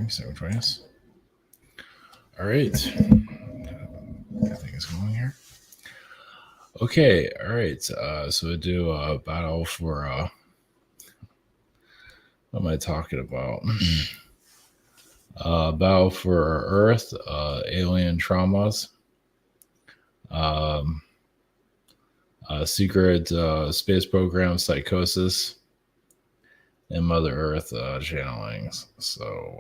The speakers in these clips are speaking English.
recording, simultaneous. All right. I think it's going here. Okay. All right. So we do a battle for, what am I talking about? Battle for Earth, alien traumas, um, secret space program, Psychosis, and Mother Earth channelings. So,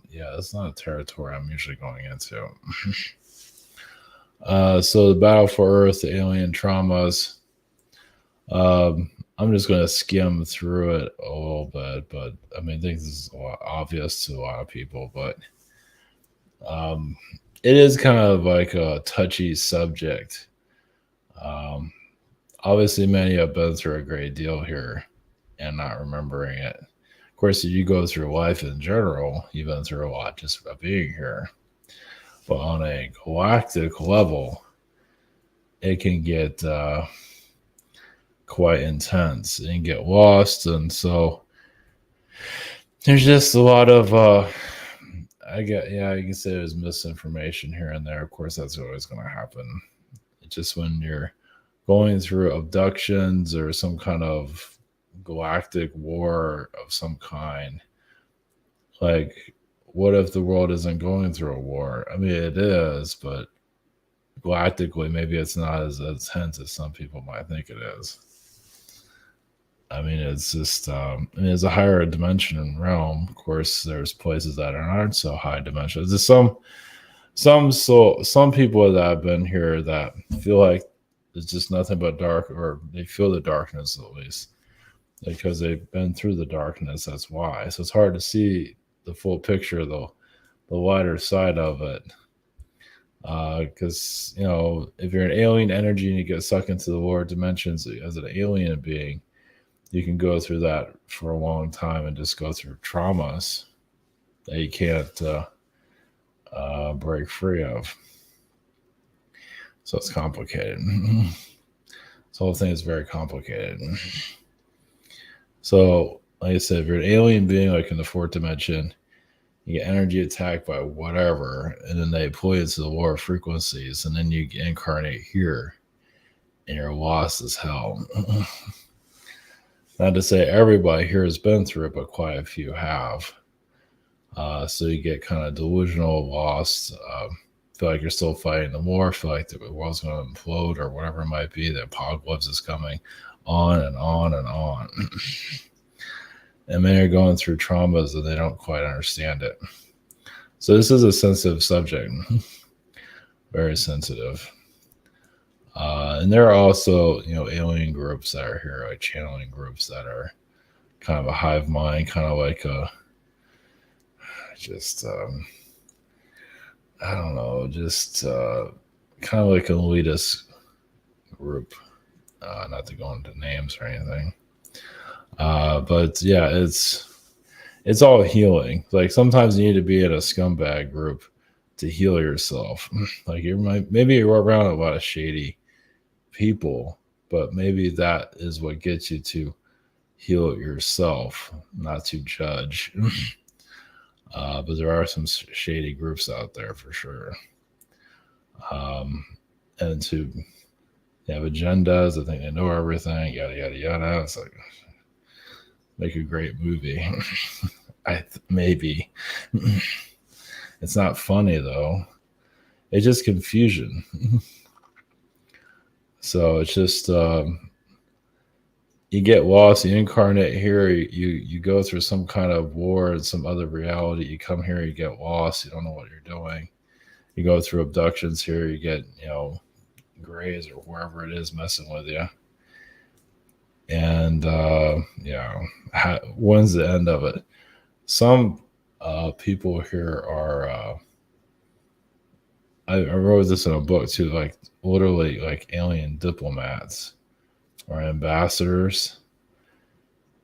yeah, that's not a territory I'm usually going into. So the battle for Earth, the alien traumas. I'm just going to skim through it a little bit, but I mean, I think this is obvious to a lot of people, but um, it is kind of like a touchy subject. Um, Obviously, many have been through a great deal here and not remembering it. Of course, if you go through life in general, you've been through a lot just by being here. But on a galactic level, it can get quite intense and get lost. And so there's just a lot of, you can say there's misinformation here and there. Of course, that's always going to happen. It's just when you're going through abductions or some kind of galactic war of some kind, like, what if the world isn't going through a war? I mean, it is, but galactically, maybe it's not as intense as some people might think it is. I mean, it's just, it's a higher dimension and realm. Of course, there's places that aren't so high dimension. There's some people that have been here that feel like it's just nothing but dark, or they feel the darkness at least because they've been through the darkness. That's why. So it's hard to see the full picture, though, the lighter side of it. Because if you're an alien energy and you get sucked into the lower dimensions as an alien being, you can go through that for a long time and just go through traumas that you can't break free of. So it's complicated. This whole thing is very complicated. So, like I said, if you're an alien being, like in the fourth dimension, you get energy attacked by whatever, and then they pull you to the lower frequencies, and then you incarnate here, and you're lost as hell. Not to say everybody here has been through it, but quite a few have. So you get kind of delusional, lost, feel like you're still fighting the war, feel like the world's going to implode or whatever it might be, the apocalypse is coming, on and on and on. And many are going through traumas and they don't quite understand it. So this is a sensitive subject, very sensitive. And there are also, alien groups that are here, like channeling groups that are kind of a hive mind, kind of like I don't know, just kind of like an elitist group. Not to go into names or anything. But yeah, it's all healing. Like sometimes you need to be in a scumbag group to heal yourself. Like maybe you're around a lot of shady people, but maybe that is what gets you to heal yourself, not to judge. But there are some shady groups out there for sure. And to have agendas, I think they know everything, yada yada yada. It's like make a great movie. Maybe. It's not funny though. It's just confusion. So it's just you get lost, you incarnate here, you go through some kind of war in some other reality. You come here, you get lost, you don't know what you're doing. You go through abductions here, you get, grays or wherever it is messing with you. And when's the end of it? Some people here are I wrote this in a book too, like literally like alien diplomats or ambassadors.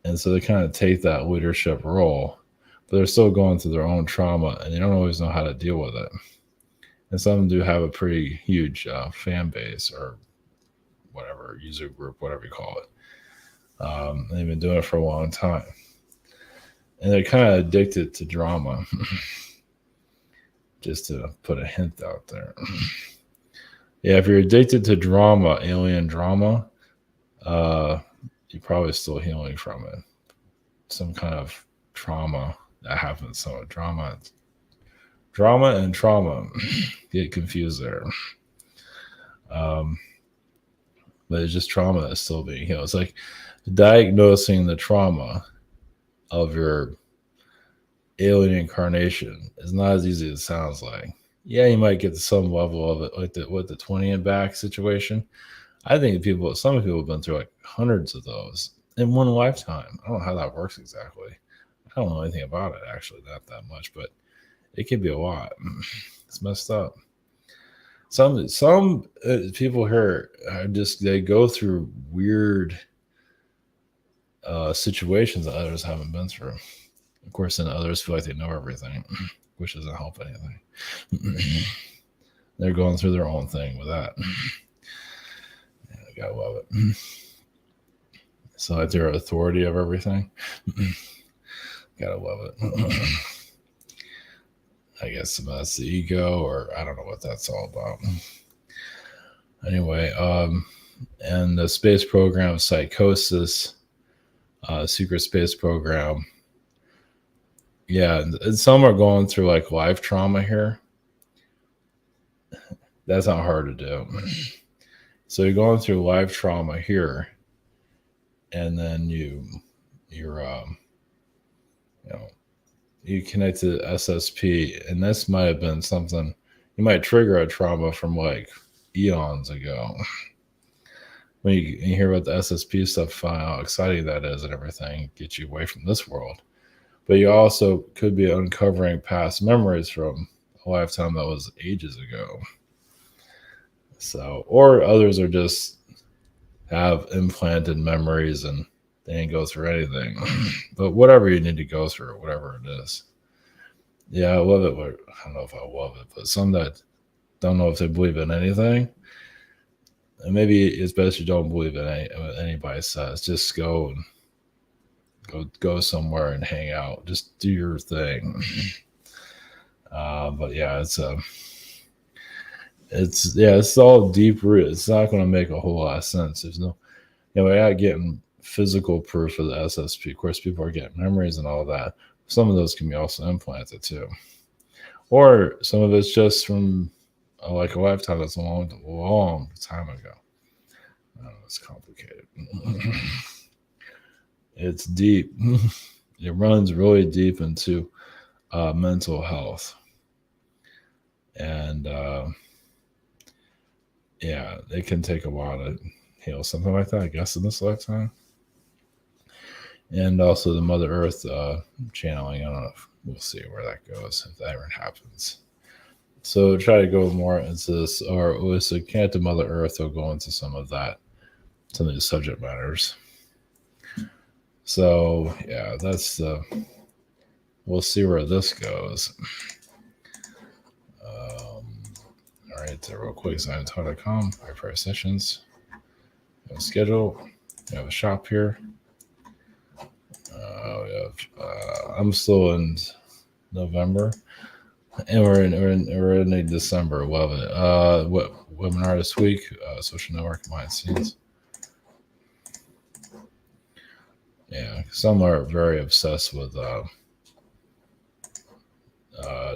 And so they kind of take that leadership role, but they're still going through their own trauma and they don't always know how to deal with it. And some do have a pretty huge fan base or whatever, user group, whatever you call it. They've been doing it for a long time. and they're kind of addicted to drama. Just to put a hint out there. Yeah, if you're addicted to drama, alien drama, you're probably still healing from it. Some kind of trauma that happens. So drama and trauma get confused there. But it's just trauma that's still being healed. It's like diagnosing the trauma of your alien incarnation is not as easy as it sounds like. Yeah, you might get to some level of it, like the 20 and back situation. I think some people have been through like hundreds of those in one lifetime. I don't know how that works exactly. I don't know anything about it actually, not that much, but it can be a lot. It's messed up. Some people here are they go through weird situations that others haven't been through. Of course, then others feel like they know everything, which doesn't help anything. They're going through their own thing with that. Yeah, I gotta love it. So like they're authority of everything. Gotta love it. I guess that's the ego, or I don't know what that's all about. Anyway, and the space program, Psychosis, secret space program. Yeah, and some are going through like life trauma here. That's not hard to do. So you're going through life trauma here, and then you connect to SSP, and this might have been something you might trigger a trauma from like eons ago. When you hear about the SSP stuff, find out how exciting that is and everything, get you away from this world. But you also could be uncovering past memories from a lifetime that was ages ago. So, or others are just have implanted memories and they didn't go through anything. But whatever you need to go through, whatever it is. Yeah, I love it. I don't know if I love it, but some that don't know if they believe in anything. And maybe it's best you don't believe in what anybody says. Just go somewhere and hang out. Just do your thing. But yeah, it's all deep root. It's not going to make a whole lot of sense. There's no, we're not getting physical proof of the SSP. Of course, people are getting memories and all that. Some of those can be also implanted too, or some of it's just from like a lifetime that's a long time ago. I don't know, it's complicated. It's deep. It runs really deep into mental health. And yeah, it can take a while to heal something like that, I guess, in this lifetime. And also the Mother Earth channeling. I don't know we'll see where that goes, if that ever happens. So try to go more into this, or with a connect to Mother Earth, will go into some of that, some of the subject matters. So yeah, that's we'll see where this goes. All right, real quick, Ziontalk.com, our prayer sessions. We have a schedule. We have a shop here. I'm still in November, and we're in December. Love it. What webinar this week? Social network behind the scenes. Yeah, some are very obsessed with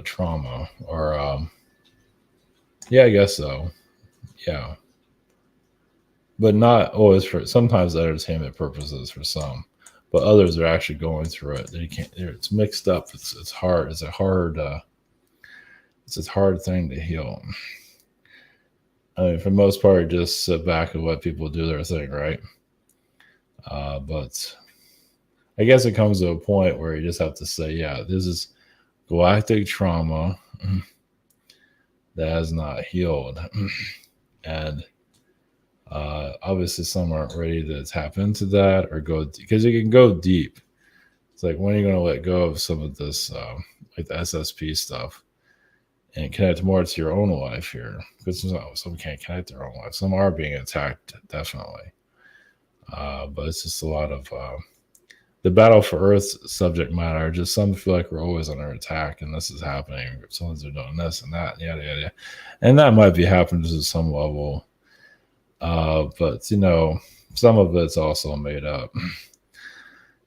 trauma, or yeah, I guess so. Yeah, but not always for. Sometimes entertainment purposes for some. But others are actually going through it. They can't. It's mixed up. It's hard. It's a hard thing to heal. I mean, for the most part, just sit back and let people do their thing, right? But I guess it comes to a point where you just have to say, yeah, this is galactic trauma that has not healed, and obviously some aren't ready to tap into that or go, because you can go deep. It's like, when are you going to let go of some of this like the SSP stuff and connect more to your own life here? Because some can't connect to their own life. Some are being attacked, definitely, but it's just a lot of the battle for Earth's subject matter. Just some feel like we're always under attack, and this is happening. Someone's doing this and that, and yada yada, yada. And that might be happening to some level, but some of it's also made up.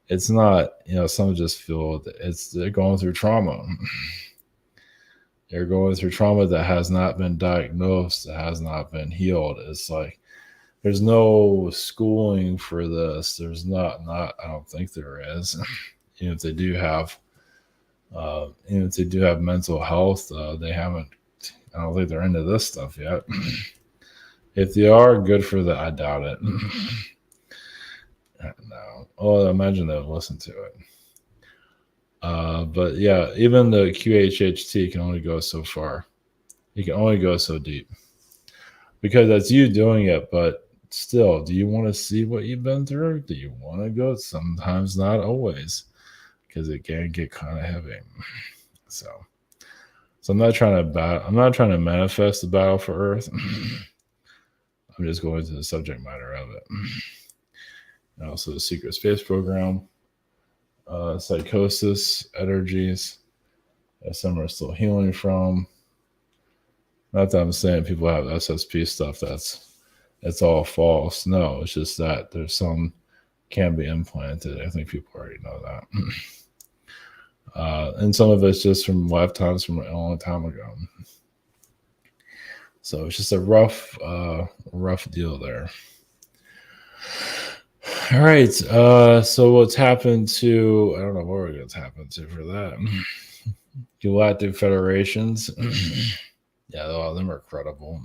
It's not, some just feel that they're going through trauma. They're going through trauma that has not been diagnosed, that has not been healed. It's like there's no schooling for this. There's not I don't think there is. If they do have mental health, they haven't. I don't think they're into this stuff yet. If they are, good for that. I doubt it. No. Oh, imagine they would listen to it. But yeah, even the QHHT can only go so far. You can only go so deep because that's you doing it. But still, do you want to see what you've been through? Do you want to go? Sometimes, not always, because it can get kind of heavy. So I'm not trying to manifest the battle for Earth. I'm just going to the subject matter of it. And also the secret space program, psychosis, energies, that some are still healing from. Not that I'm saying people have SSP stuff that's all false. No, it's just that there's some can be implanted. I think people already know that. And some of it's just from lifetimes from a long time ago. So it's just a rough deal there. All right. So what's happened to, I don't know what we're going to happen to for that. Galactic federations. Yeah, a lot of them are credible.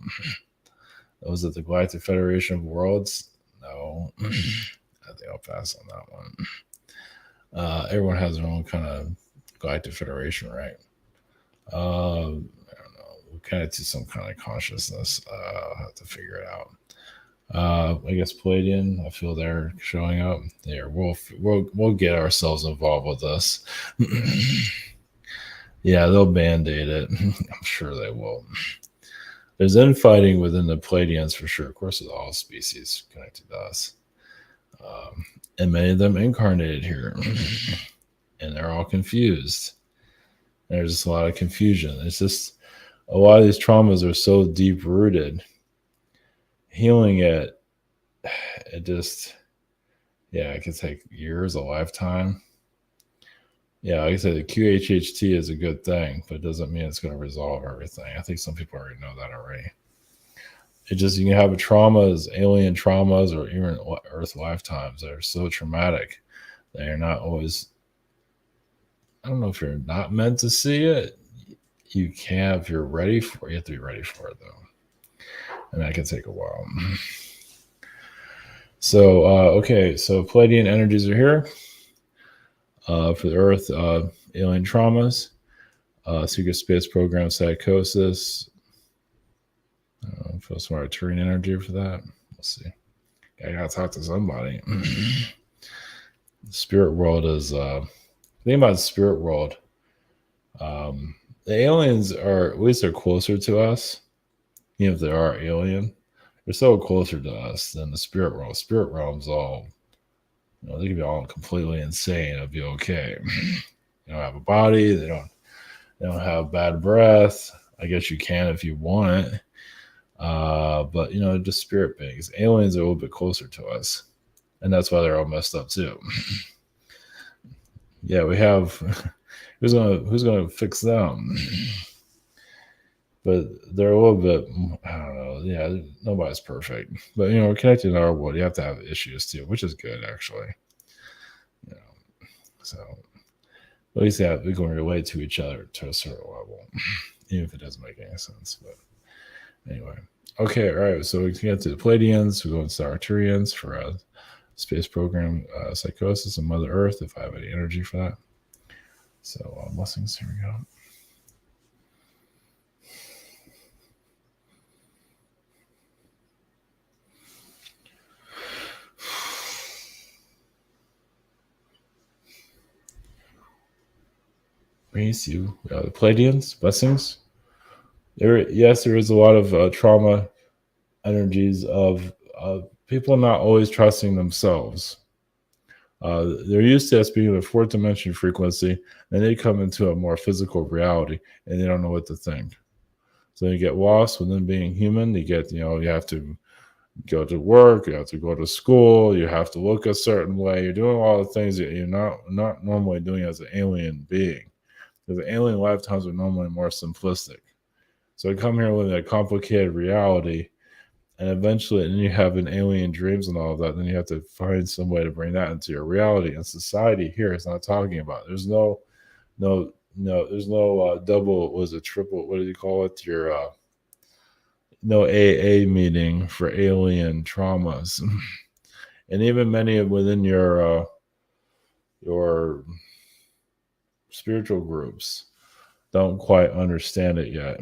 Was it the Galactic Federation of Worlds? No. I think I'll pass on that one. Everyone has their own kind of Galactic Federation, right? I don't know. We'll kind of do some kind of consciousness. I'll have to figure it out. I guess Palladian, I feel they're showing up there. We'll get ourselves involved with this. Yeah, they'll band-aid it. I'm sure they will. There's infighting within the Palladians for sure. Of course, with all species connected to us. And many of them incarnated here. And they're all confused. There's just a lot of confusion. It's just a lot of these traumas are so deep-rooted. Healing it just, it could take years, a lifetime. Yeah, like I said, the QHHT is a good thing, but it doesn't mean it's going to resolve everything. I think some people already know that already. It just, you can have traumas, alien traumas, or even Earth lifetimes that are so traumatic. They are not always, I don't know if you're not meant to see it. You can if you're ready for it. You have to be ready for it, though. And that can take a while. So, okay. So Palladian energies are here for the Earth, alien traumas, secret space program, psychosis. Feel some Arcturian energy for that. We'll see. I gotta talk to somebody. The spirit world is, the thing about the spirit world, the aliens are, at least they're closer to us. Even if they are alien, they're so closer to us than the spirit realm. Spirit realm's all, they can be all completely insane. It'll be okay. They don't have a body. They don't have bad breath. I guess you can if you want it. But just spirit beings. Aliens are a little bit closer to us, and that's why they're all messed up too. Yeah, we have. Who's gonna fix them? But they're a little bit, I don't know. Yeah, nobody's perfect. But, we're connected in our world. You have to have issues too, which is good, actually. So at least we can relate to each other to a certain level, even if it doesn't make any sense. But anyway. Okay, all right. So we can get to the Palladians. We go into the Arcturians for a space program, psychosis, and Mother Earth, if I have any energy for that. So blessings. Here we go. Praise you. The Palladians, blessings. There is a lot of trauma energies of people not always trusting themselves. They're used to us being in a fourth dimension frequency, and they come into a more physical reality, and they don't know what to think. So you get lost within being human. You get, you have to go to work, you have to go to school, you have to look a certain way. You're doing all the things that you're not normally doing as an alien being. Because the alien lifetimes are normally more simplistic. So you come here with a complicated reality, and eventually, and you have an alien dreams and all of that. Then you have to find some way to bring that into your reality. And society here is not talking about it. There's no double, was it triple? What do you call it? Your no AA meeting for alien traumas, and even many within your spiritual groups don't quite understand it yet.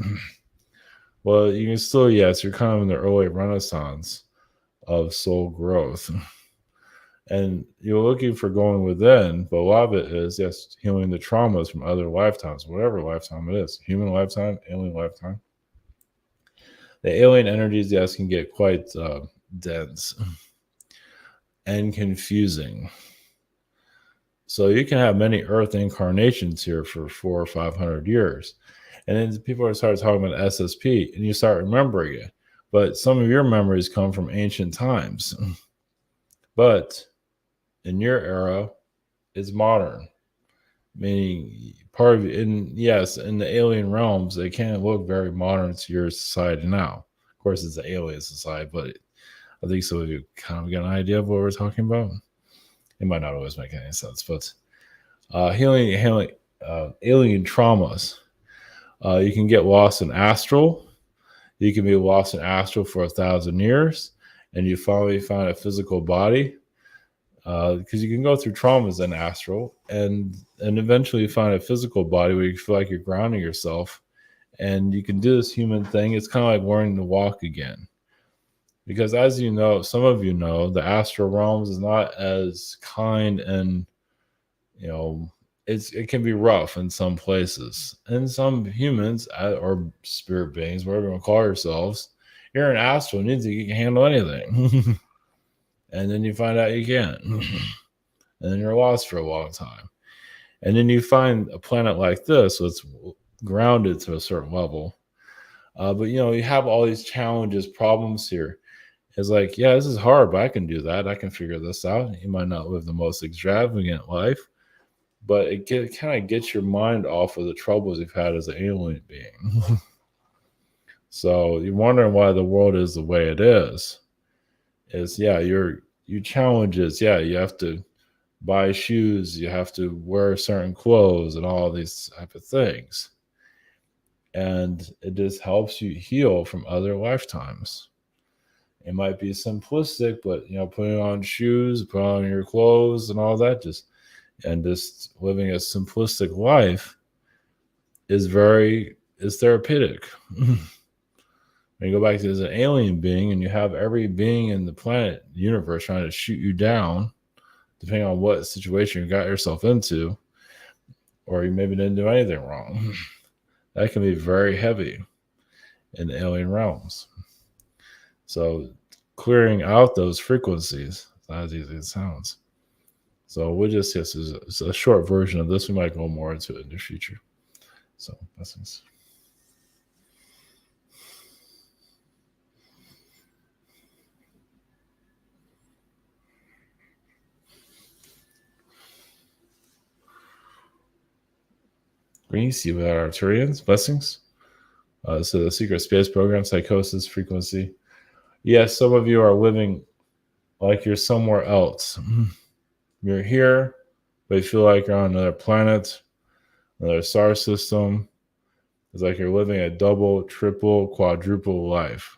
Well, you can still, yes, you're kind of in the early renaissance of soul growth. And you're looking for going within, but a lot of it is, yes, healing the traumas from other lifetimes, whatever lifetime it is, human lifetime, alien lifetime. The alien energies, yes, can get quite dense and confusing. So you can have many Earth incarnations here for 400 or 500 years. And then people are started talking about SSP, and you start remembering it. But some of your memories come from ancient times. But in your era, it's modern. Meaning part of it, and yes, in the alien realms, they can't look very modern to your society now. Of course, it's an alien society, but I think so you kind of get an idea of what we're talking about. It might not always make any sense, but healing alien traumas. You can get lost in astral. You can be lost in astral for 1,000 years, and you finally find a physical body. Because you can go through traumas in astral, and eventually you find a physical body where you feel like you're grounding yourself, and you can do this human thing. It's kind of like learning to walk again. Because as you know, some of you know, the astral realms is not as kind, and it can be rough in some places. And some humans or spirit beings, whatever you want to call yourselves, you're an astral and you can handle anything. And then you find out you can't. And then you're lost for a long time. And then you find a planet like this, so it's grounded to a certain level. But you have all these challenges, problems here. It's like, yeah, this is hard, but I can do that. I can figure this out. You might not live the most extravagant life, but it kind of gets your mind off of the troubles you've had as an alien being. So you're wondering why the world is the way it is. You challenges. Yeah, you have to buy shoes. You have to wear certain clothes and all these type of things. And it just helps you heal from other lifetimes. It might be simplistic, but putting on shoes, put on your clothes and all that, just living a simplistic life is therapeutic. When you go back to as an alien being and you have every being in the planet universe trying to shoot you down, depending on what situation you got yourself into, or you maybe didn't do anything wrong, that can be very heavy in the alien realms. So clearing out those frequencies, not as easy as it sounds. So it's a short version of this. We might go more into it in the future. So that's Greece, you are Arturians, blessings. So the secret space program, psychosis, frequency. Yes, some of you are living like you're somewhere else. You're here, but you feel like you're on another planet, another star system. It's like you're living a double, triple, quadruple life.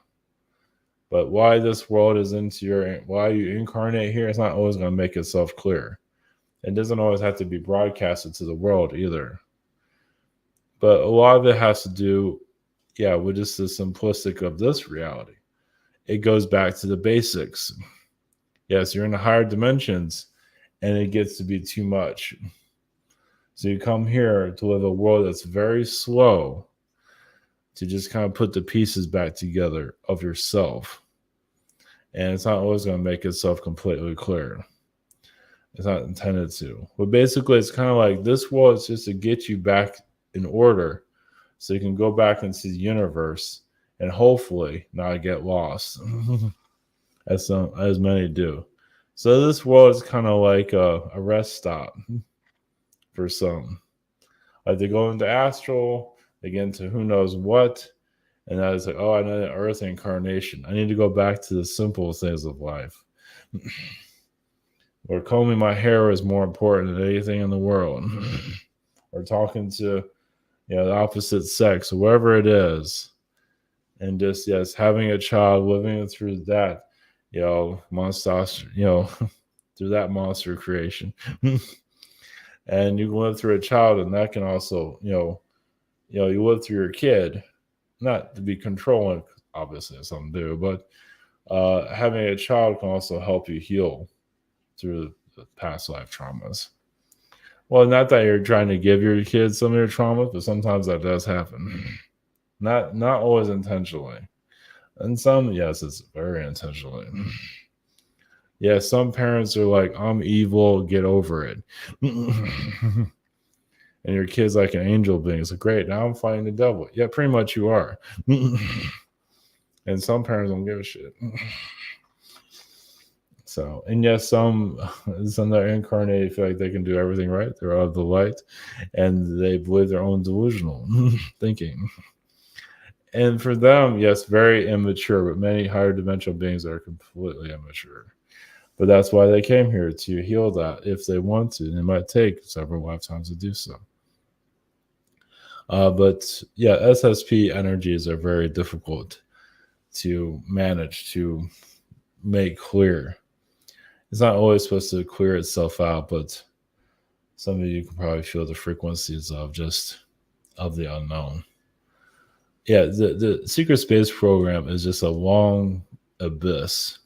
But why this world is why you incarnate here, it's not always going to make itself clear. It doesn't always have to be broadcasted to the world either. But a lot of it has to do, with just the simplistic of this reality. It goes back to the basics. Yes, you're in the higher dimensions, and it gets to be too much. So you come here to live a world that's very slow, to just kind of put the pieces back together of yourself. And it's not always going to make itself completely clear. It's not intended to. But basically, it's kind of like this world is just to get you back in order so you can go back into the universe and hopefully not get lost, as many do. So this world is kind of like a rest stop for some. Like they go into astral, they get into who knows what, and that is like, oh, I know the Earth incarnation. I need to go back to the simple things of life. Or combing my hair is more important than anything in the world. Or talking to the opposite sex, whoever it is, and just yes, having a child, living through that, monster, through that monster creation. And you live through a child, and that can also, you live through your kid, not to be controlling, obviously, some do, but having a child can also help you heal through the past life traumas. Well, not that you're trying to give your kids some of your traumas, but sometimes that does happen. Not always intentionally. And some, yes, it's very intentionally. Yeah, some parents are like, I'm evil, get over it. And your kid's like an angel being. It's like, great, now I'm fighting the devil. Yeah, pretty much you are. And some parents don't give a shit. So, and yes, some that are incarnated feel like they can do everything right. They're of the light, and they believe their own delusional thinking. And for them, yes, very immature, but many higher dimensional beings are completely immature. But that's why they came here, to heal that if they want to. And it might take several lifetimes to do so. But yeah, SSP energies are very difficult to manage, to make clear. It's not always supposed to clear itself out, but some of you can probably feel the frequencies of the unknown. Yeah, the secret space program is just a long abyss.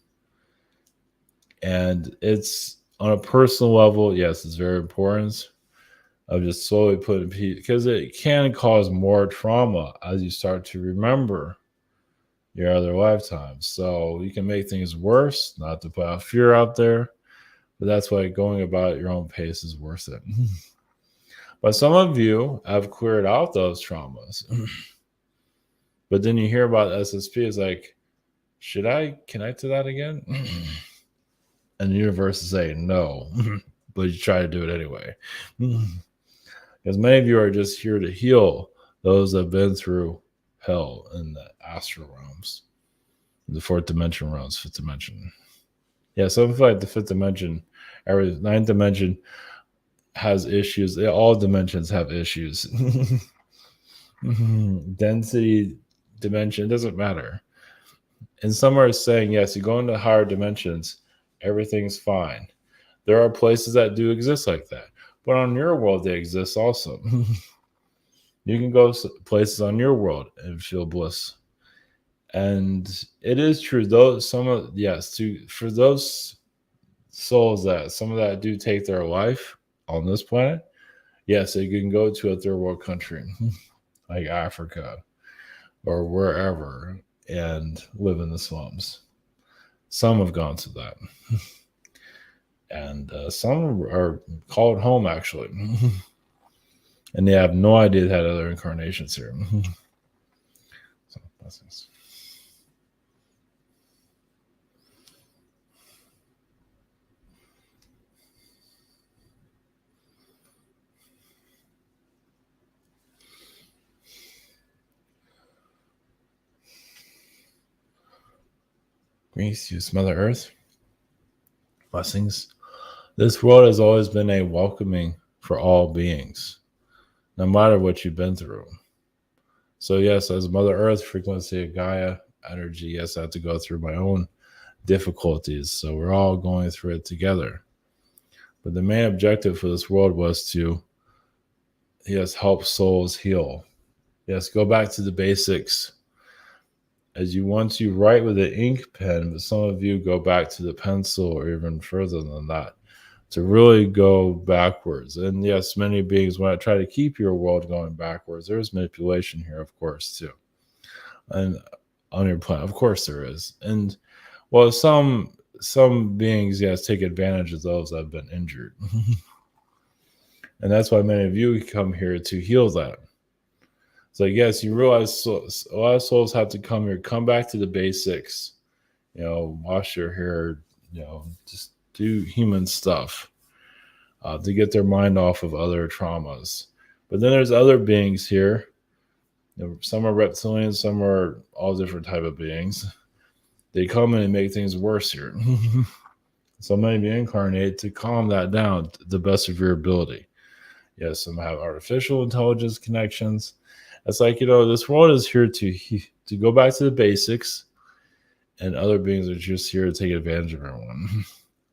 And it's on a personal level, yes, it's very important. Of just slowly putting people, because it can cause more trauma as you start to remember your other lifetimes. So you can make things worse, not to put out fear out there, but that's why going about at your own pace is worth it. But some of you have cleared out those traumas. But then you hear about SSP, it's like, should I connect to that again? And the universe is saying no, but you try to do it anyway. Because many of you are just here to heal those that have been through hell in the astral realms, the fourth dimension realms, fifth dimension. Yeah, so I feel like the fifth dimension, every ninth dimension has issues. All dimensions have issues. Density, dimension, doesn't matter. And some are saying, yes, you go into higher dimensions, everything's fine. There are places that do exist like that. But on your world, they exist also. You can go places on your world and feel bliss. And it is true, though, for those souls that some of that do take their life on this planet, yes, they can go to a third world country like Africa or wherever and live in the slums. Some have gone to that. And some are called home, actually. And they have no idea they had other incarnations here. So, blessings. Greece, use Mother Earth. Blessings. This world has always been a welcoming for all beings, no matter what you've been through. So yes, as Mother Earth, frequency of Gaia, energy, yes, I have to go through my own difficulties. So we're all going through it together. But the main objective for this world was to, yes, help souls heal. Yes, go back to the basics. As you want to write with an ink pen, but some of you go back to the pencil or even further than that to really go backwards. And yes, many beings want to try to keep your world going backwards. There's manipulation here, of course, too. And on your planet, of course there is. And well, some some beings, yes, take advantage of those that have been injured. And that's why many of you come here to heal that. It's like, yes, you realize a lot of souls have to come here, come back to the basics, wash your hair, just do human stuff to get their mind off of other traumas. But then there's other beings here. Some are reptilians, some are all different type of beings. They come in and make things worse here. So many be incarnated to calm that down to the best of your ability. Yes, some have artificial intelligence connections. It's like, this world is here to go back to the basics, and other beings are just here to take advantage of everyone.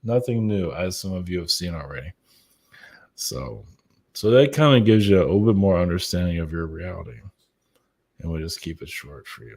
Nothing new, as some of you have seen already. So that kind of gives you a little bit more understanding of your reality. And we'll just keep it short for you.